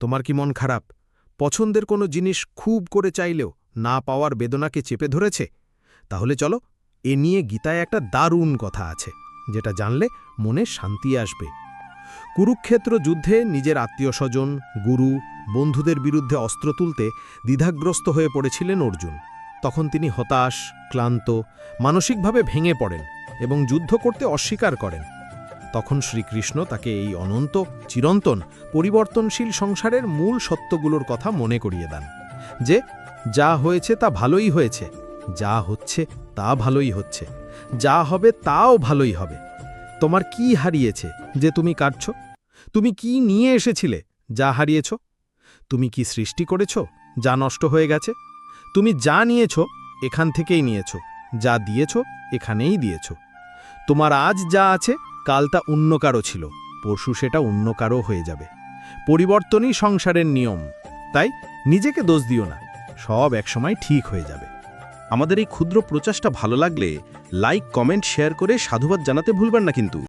তোমার কি মন খারাপ? পছন্দের কোনো জিনিস খুব করে চাইলেও না পাওয়ার বেদনাকে চেপে ধরেছে? তাহলে চলো, এ নিয়ে গীতায় একটা দারুণ কথা আছে, যেটা জানলে মনে শান্তি আসবে। কুরুক্ষেত্র যুদ্ধে নিজের আত্মীয়স্বজন, গুরু, বন্ধুদের বিরুদ্ধে অস্ত্র তুলতে দ্বিধাগ্রস্ত হয়ে পড়েছিলেন অর্জুন। তখন তিনি হতাশ, ক্লান্ত, মানসিকভাবে ভেঙে পড়েন এবং যুদ্ধ করতে অস্বীকার করেন। তখন শ্রীকৃষ্ণ তাকে এই অনন্ত, চিরন্তন, পরিবর্তনশীল সংসারের মূল সত্যগুলোর কথা মনে করিয়ে দেন, যে যা হয়েছে তা ভালোই হয়েছে, যা হচ্ছে তা ভালোই হচ্ছে, যা হবে তাও ভালোই হবে। তোমার কি হারিয়েছে যে তুমি কাটছ? তুমি কি নিয়ে এসেছিলে যা হারিয়েছ? তুমি কি সৃষ্টি করেছ যা নষ্ট হয়ে গেছে? তুমি যা নিয়েছ এখান থেকেই নিয়েছ, যা দিয়েছ এখানেই দিয়েছ। তোমার আজ যা আছে কাল তা অন্য কারো ছিল, পরশু সেটা অন্য কারো হয়ে যাবে। পরিবর্তনই সংসারের নিয়ম, তাই নিজেকে দোষ দিও না, সব একসময় ঠিক হয়ে যাবে। আমাদের এই ক্ষুদ্র প্রচেষ্টা ভালো লাগলে লাইক, কমেন্ট, শেয়ার করে সাধুবাদ জানাতে ভুলবেন না কিন্তু।